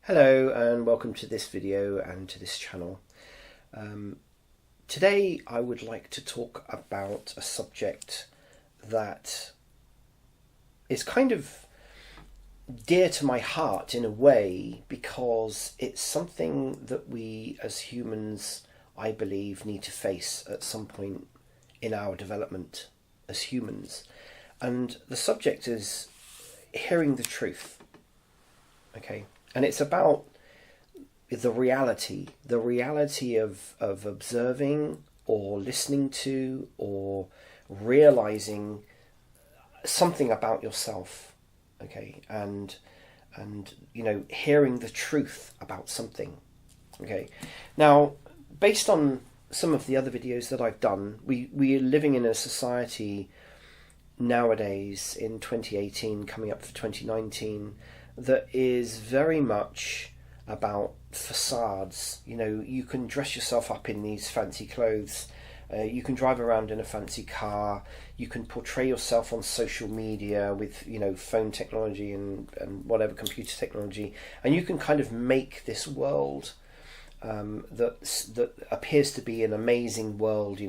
Hello and welcome to this video and to this channel. Today I would like to talk about a subject that is kind of dear to my heart in a way, because it's something that we as humans, I believe, need to face at some point in our development as humans. And the subject is hearing the truth. Okay. And it's about the reality of observing or listening to or realizing something about yourself, okay, and hearing the truth about something, okay. Now, based on some of the other videos that I've done, we are living in a society nowadays in 2018, coming up for 2019, that is very much about facades. You can dress yourself up in these fancy clothes, you can drive around in a fancy car, you can portray yourself on social media with phone technology and whatever computer technology, and you can kind of make this world that appears to be an amazing world,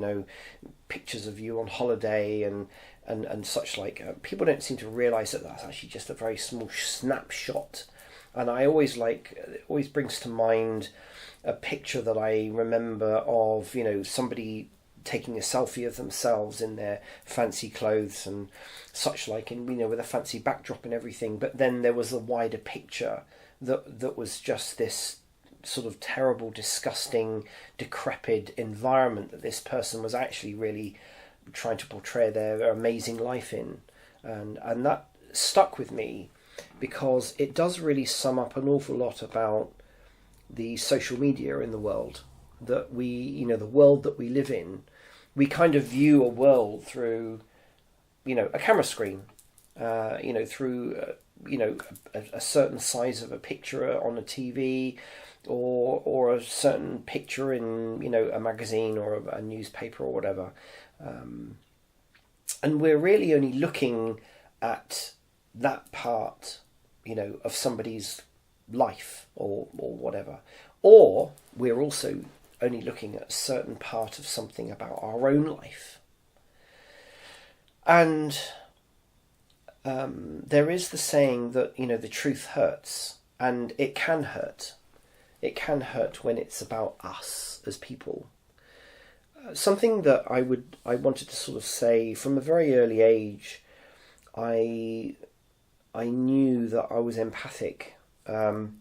pictures of you on holiday and such like. People don't seem to realise that that's actually just a very small snapshot. And I always it always brings to mind a picture that I remember of, somebody taking a selfie of themselves in their fancy clothes and such like, and with a fancy backdrop and everything. But then there was a wider picture that was just this sort of terrible, disgusting, decrepit environment that this person was actually really trying to portray their amazing life in. And that stuck with me because it does really sum up an awful lot about the social media in the world that the world that we live in. We kind of view a world through a camera screen, through a certain size of a picture on a TV, or a certain picture in a magazine or a newspaper or whatever. And we're really only looking at that part, of somebody's life or whatever. Or we're also only looking at a certain part of something about our own life. And there is the saying that, the truth hurts, and it can hurt. It can hurt when it's about us as people. Something that I wanted to sort of say from a very early age, I knew that I was empathic, and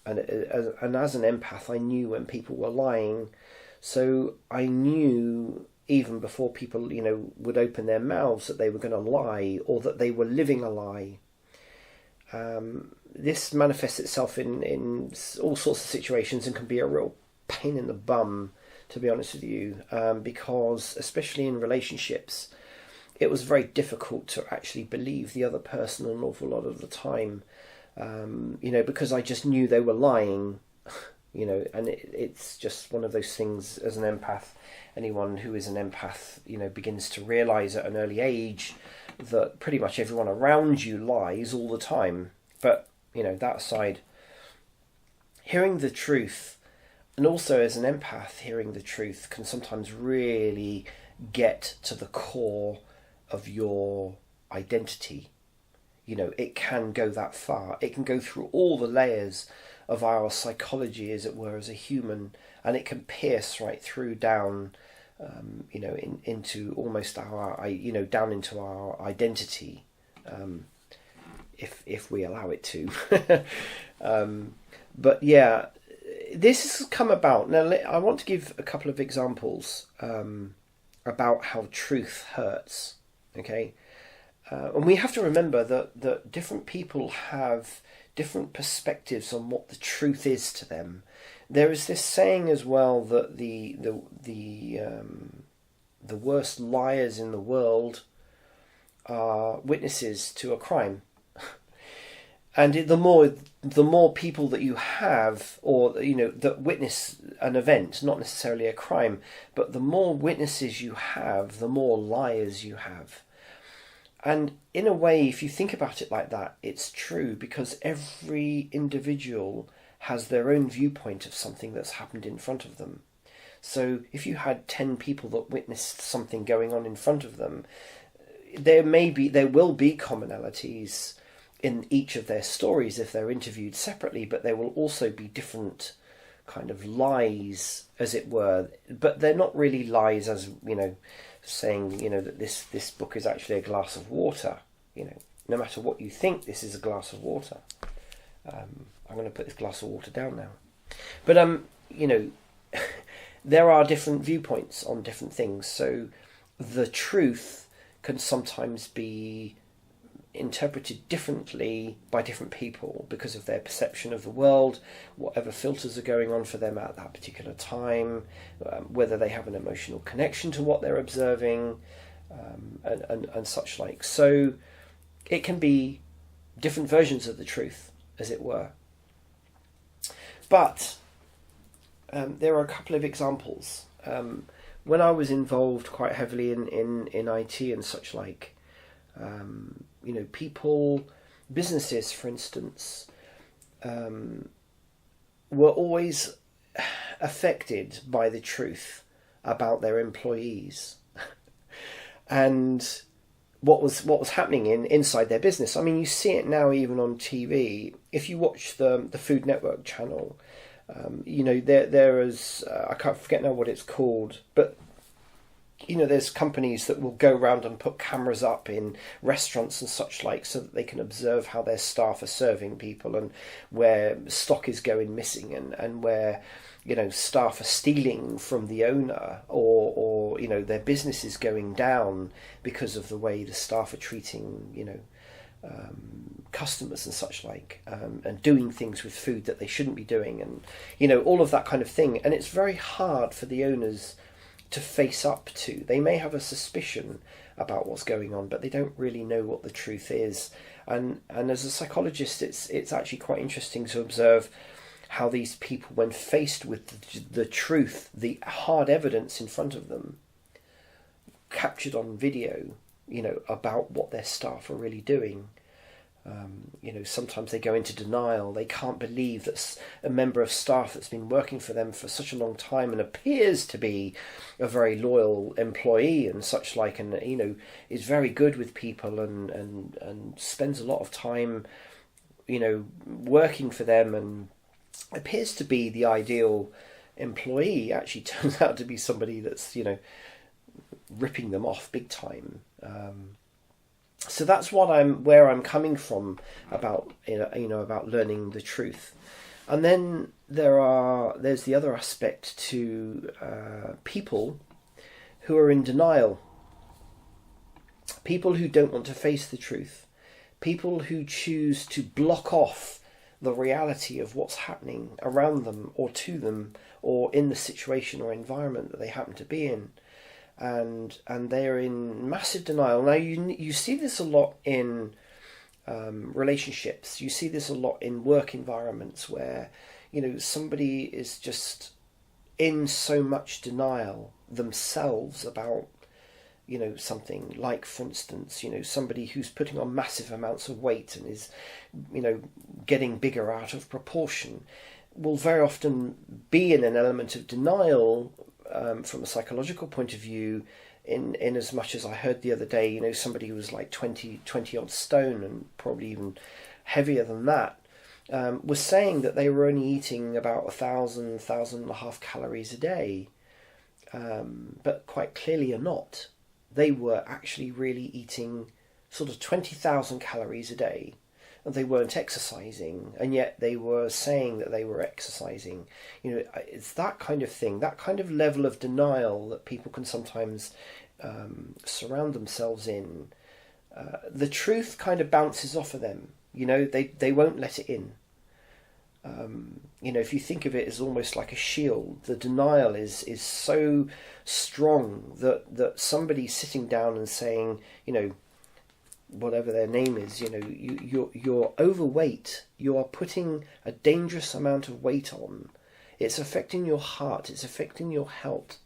as an empath, I knew when people were lying. So I knew even before people would open their mouths that they were going to lie or that they were living a lie. This manifests itself in all sorts of situations and can be a real pain in the bum, to be honest with you, because especially in relationships, it was very difficult to actually believe the other person an awful lot of the time, because I just knew they were lying, and it's just one of those things as an empath. Anyone who is an empath, begins to realise at an early age that pretty much everyone around you lies all the time. But, that aside, hearing the truth, and also as an empath, hearing the truth can sometimes really get to the core of your identity. It can go that far. It can go through all the layers of our psychology, as it were, as a human, and it can pierce right through down, into almost our, down into our identity, if we allow it to. But yeah, this has come about. Now, I want to give a couple of examples about how truth hurts. Okay, and we have to remember that different people have different perspectives on what the truth is to them. There is this saying as well that the worst liars in the world are witnesses to a crime. And the more people that you have, or that witness an event, not necessarily a crime, but the more witnesses you have, the more liars you have. And in a way, if you think about it like that, it's true, because every individual has their own viewpoint of something that's happened in front of them. So if you had 10 people that witnessed something going on in front of them, there will be commonalities in each of their stories if they're interviewed separately, but there will also be different kind of lies, as it were. But they're not really lies as, saying, that this book is actually a glass of water. No matter what you think, this is a glass of water. I'm going to put this glass of water down now. But, there are different viewpoints on different things. So the truth can sometimes be interpreted differently by different people because of their perception of the world, whatever filters are going on for them at that particular time, whether they have an emotional connection to what they're observing, and such like. So it can be different versions of the truth, as it were. But there are a couple of examples. When I was involved quite heavily in IT and such like, people, businesses, for instance, were always affected by the truth about their employees and what was happening inside their business. I mean, you see it now even on TV. If you watch the Food Network channel, there is I can't forget now what it's called, but there's companies that will go around and put cameras up in restaurants and such like so that they can observe how their staff are serving people and where stock is going missing and where staff are stealing from the owner or their business is going down because of the way the staff are treating customers and such like, and doing things with food that they shouldn't be doing, and all of that kind of thing. And it's very hard for the owners to face up to. They may have a suspicion about what's going on, but they don't really know what the truth is. And as a psychologist, it's actually quite interesting to observe how these people, when faced with the truth, the hard evidence in front of them, captured on video, about what their staff are really doing. Sometimes they go into denial. They can't believe that a member of staff that's been working for them for such a long time and appears to be a very loyal employee and such like, and is very good with people and spends a lot of time, working for them and appears to be the ideal employee, actually turns out to be somebody that's ripping them off big time. So that's where I'm coming from about about learning the truth. And then there's the other aspect to people who are in denial, people who don't want to face the truth, people who choose to block off the reality of what's happening around them or to them or in the situation or environment that they happen to be in. And they're in massive denial. Now you see this a lot in relationships. You see this a lot in work environments where somebody is just in so much denial themselves about something. Like, for instance, somebody who's putting on massive amounts of weight and is getting bigger out of proportion will very often be in an element of denial. From a psychological point of view, in as much as I heard the other day, somebody who was like 20 odd stone and probably even heavier than that, was saying that they were only eating about 1,500 calories a day, but quite clearly are not. They were actually really eating sort of 20,000 calories a day. And they weren't exercising, and yet they were saying that they were exercising. It's that kind of thing, that kind of level of denial that people can sometimes surround themselves in. The truth kind of bounces off of them. They won't let it in. If you think of it as almost like a shield, the denial is so strong that somebody sitting down and saying, whatever their name is, you're overweight. You are putting a dangerous amount of weight on. It's affecting your heart. It's affecting your health.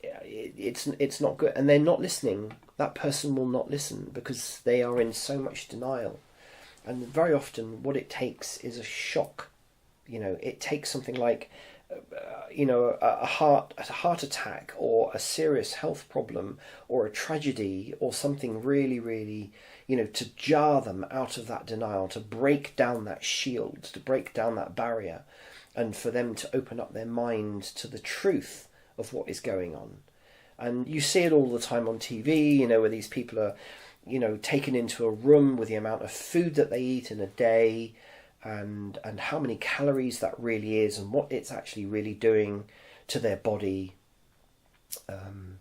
It's not good. And they're not listening. That person will not listen because they are in so much denial. And very often what it takes is a shock. It takes something like a heart attack, or a serious health problem, or a tragedy, or something really, really, to jar them out of that denial, to break down that shield, to break down that barrier, and for them to open up their mind to the truth of what is going on. And you see it all the time on TV, where these people are, taken into a room with the amount of food that they eat in a day, and how many calories that really is, and what it's actually really doing to their body. And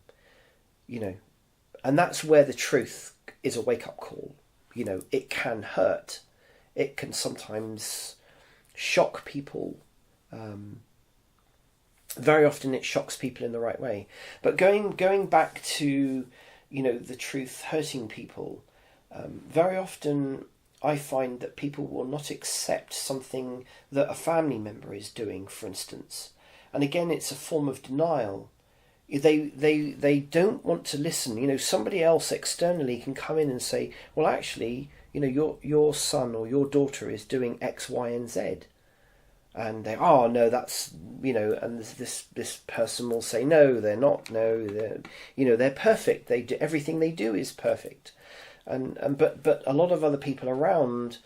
that's where the truth is a wake-up call. It can hurt. It can sometimes shock people. Very often it shocks people in the right way. But going back to, the truth hurting people, very often I find that people will not accept something that a family member is doing, for instance. And again, it's a form of denial. They don't want to listen. Somebody else externally can come in and say, well, actually, your son or your daughter is doing X, Y, and Z. And they, oh no, that's, and this person will say, no, they're not. No, they're perfect. Everything they do is perfect. But a lot of other people around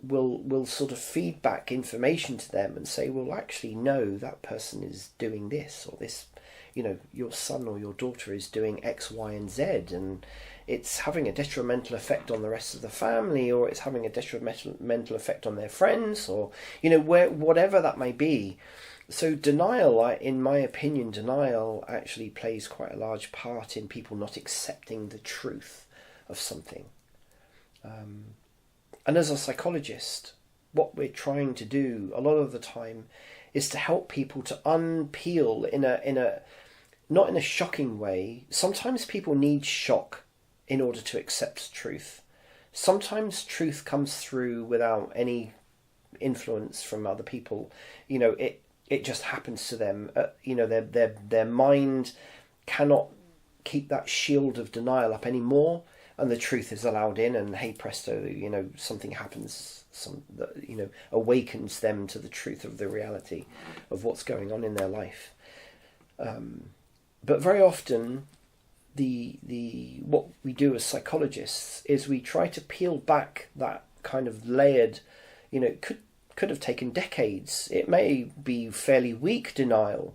will sort of feed back information to them and say, well, actually, no, that person is doing this, or this, your son or your daughter is doing X, Y, and Z, and it's having a detrimental effect on the rest of the family, or it's having a detrimental effect on their friends, or whatever that may be. So denial, in my opinion, denial actually plays quite a large part in people not accepting the truth of something. And as a psychologist, what we're trying to do a lot of the time is to help people to unpeel in a not in a shocking way. Sometimes people need shock in order to accept truth. Sometimes truth comes through without any influence from other people. It just happens to them. Their mind cannot keep that shield of denial up anymore, and the truth is allowed in, and hey presto, something happens, that awakens them to the truth of the reality of what's going on in their life. But very often, what we do as psychologists is we try to peel back that kind of layered, it could have taken decades. It may be fairly weak denial,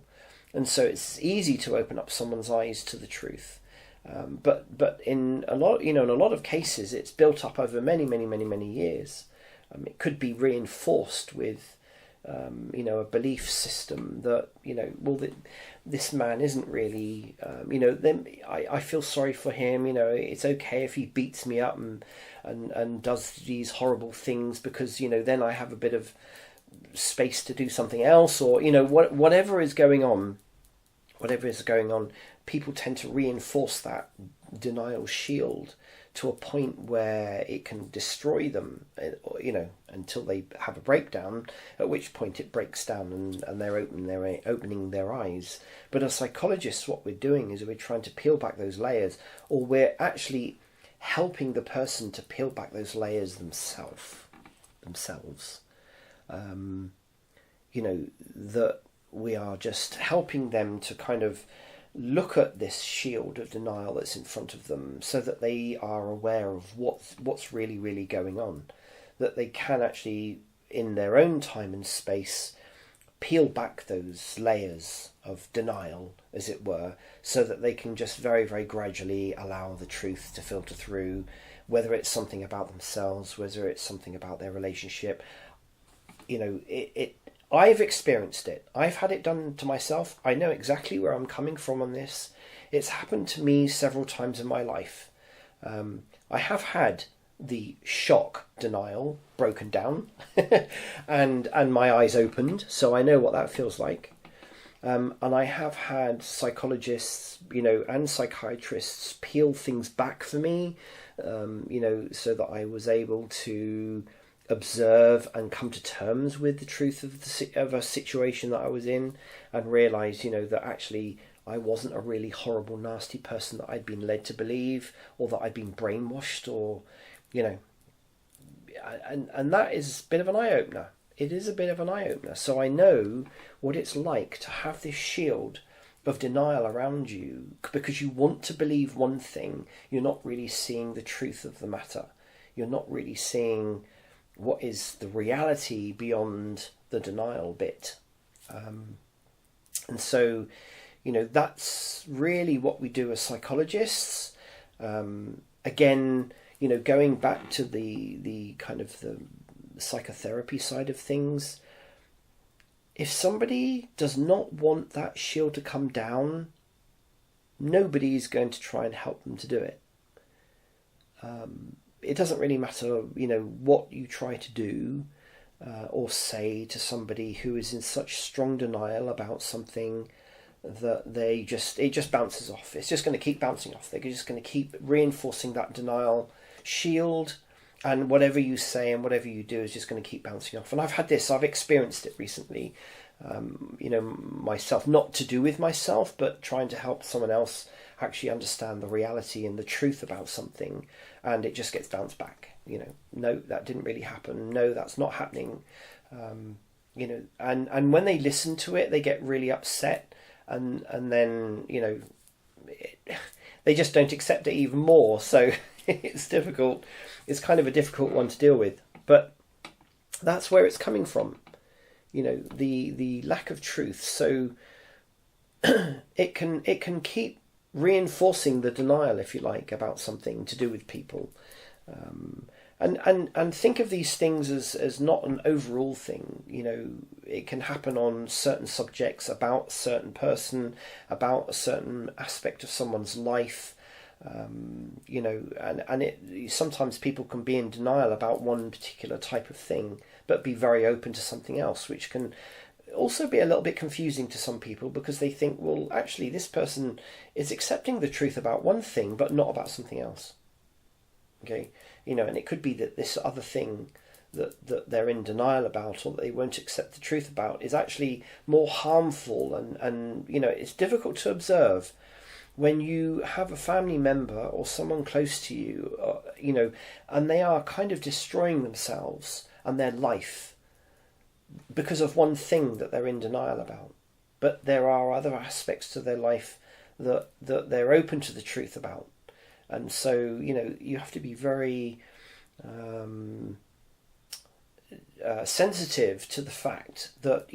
and so it's easy to open up someone's eyes to the truth. But in a lot of cases, it's built up over many years. It could be reinforced with a belief system that this man isn't really then I feel sorry for him. It's okay if he beats me up and does these horrible things, because then I have a bit of space to do something else, or whatever is going on, people tend to reinforce that denial shield to a point where it can destroy them, until they have a breakdown, at which point it breaks down and they're opening their eyes. But as psychologists, what we're doing is we're trying to peel back those layers, or we're actually helping the person to peel back those layers themselves. That we are just helping them to kind of look at this shield of denial that's in front of them, so that they are aware of what's really going on, that they can actually, in their own time and space, peel back those layers of denial, as it were, so that they can just very, very gradually allow the truth to filter through, whether it's something about themselves, whether it's something about their relationship. I've experienced it. I've had it done to myself. I know exactly where I'm coming from on this. It's happened to me several times in my life. I have had the shock denial broken down and my eyes opened, so I know what that feels like. And I have had psychologists, and psychiatrists peel things back for me, so that I was able to observe and come to terms with the truth of a situation that I was in, and realise, that actually I wasn't a really horrible, nasty person that I'd been led to believe, or that I'd been brainwashed, or, and that is a bit of an eye-opener. It is a bit of an eye-opener. So I know what it's like to have this shield of denial around you because you want to believe one thing. You're not really seeing the truth of the matter. You're not really seeing what is the reality beyond the denial bit. And so, that's really what we do as psychologists. Again, going back to the kind of the psychotherapy side of things, if somebody does not want that shield to come down, nobody is going to try and help them to do it. It doesn't really matter, what you try to do or say to somebody who is in such strong denial about something that it just bounces off. It's just going to keep bouncing off. They're just going to keep reinforcing that denial shield, and whatever you say and whatever you do is just going to keep bouncing off. And I've experienced it recently, myself, not to do with myself, but trying to help someone else actually understand the reality and the truth about something, and it just gets bounced back. No, that didn't really happen. No, that's not happening. And when they listen to it, they get really upset, and then they just don't accept it even more. So it's difficult. It's kind of a difficult one to deal with, but that's where it's coming from. The lack of truth. So it can keep reinforcing the denial, if you like, about something to do with people. And think of these things as not an overall thing. It can happen on certain subjects, about a certain person, about a certain aspect of someone's life. Sometimes people can be in denial about one particular type of thing, but be very open to something else, which can also be a little bit confusing to some people, because they think, well, actually, this person is accepting the truth about one thing, but not about something else. Okay, and it could be that this other thing that they're in denial about, or that they won't accept the truth about, is actually more harmful, and it's difficult to observe when you have a family member or someone close to you, and they are kind of destroying themselves and their life because of one thing that they're in denial about. But there are other aspects to their life that they're open to the truth about. And so, you have to be very sensitive to the fact that,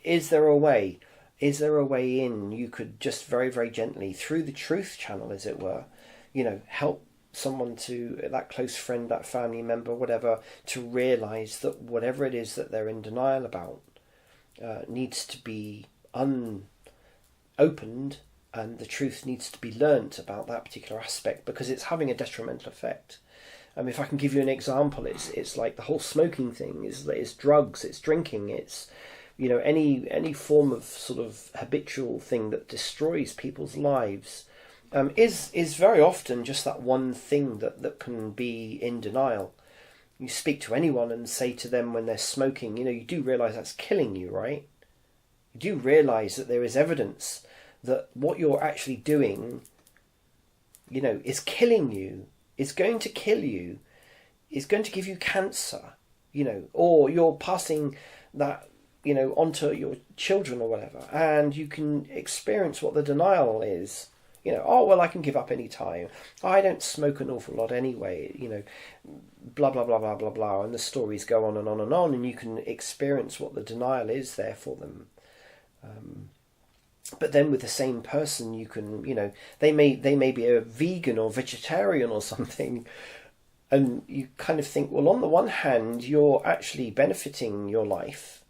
is there a way? Is there a way in? You could just very, very gently, through the truth channel, as it were, help someone, that close friend, that family member, whatever, to realise that whatever it is that they're in denial about needs to be unopened, and the truth needs to be learnt about that particular aspect, because it's having a detrimental effect. If I can give you an example, it's like the whole smoking thing. It's drugs, it's drinking, it's any form of sort of habitual thing that destroys people's lives is very often just that one thing that can be in denial. You speak to anyone and say to them when they're smoking, you do realise that's killing you, right? You do realise that there is evidence that what you're actually doing, is killing you, is going to kill you, is going to give you cancer, or you're passing that onto your children or whatever, and you can experience what the denial is. I can give up any time. I don't smoke an awful lot anyway, blah, blah, blah, blah, blah, blah. And the stories go on and on and on, and you can experience what the denial is there for them. But then with the same person, you can, they may be a vegan or vegetarian or something, and you kind of think, well, on the one hand, you're actually benefiting your life.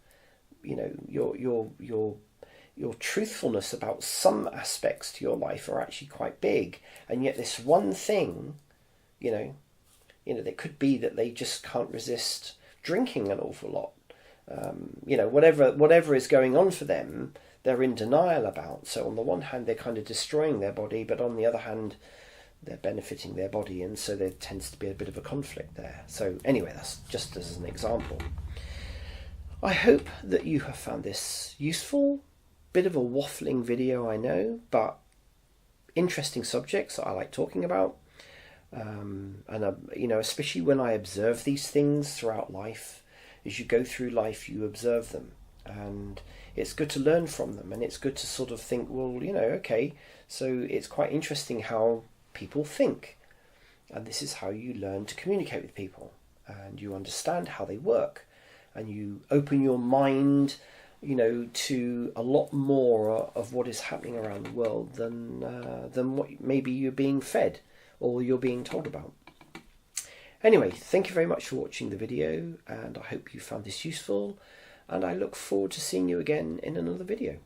Your truthfulness about some aspects to your life are actually quite big, and yet this one thing, it could be that they just can't resist drinking an awful lot. Whatever is going on for them, they're in denial about. So on the one hand, they're kind of destroying their body, but on the other hand, they're benefiting their body, and so there tends to be a bit of a conflict there. So anyway, that's just as an example. I hope that you have found this useful. Bit of a waffling video, I know, but interesting subjects that I like talking about. You know, especially when I observe these things throughout life, as you go through life, you observe them, and it's good to learn from them, and it's good to sort of think, well, you know, okay, so it's quite interesting how people think, and this is how you learn to communicate with people, and you understand how they work, and you open your mind, you know, to a lot more of what is happening around the world than what maybe you're being fed or you're being told about. Anyway, thank you very much for watching the video, and I hope you found this useful, and I look forward to seeing you again in another video.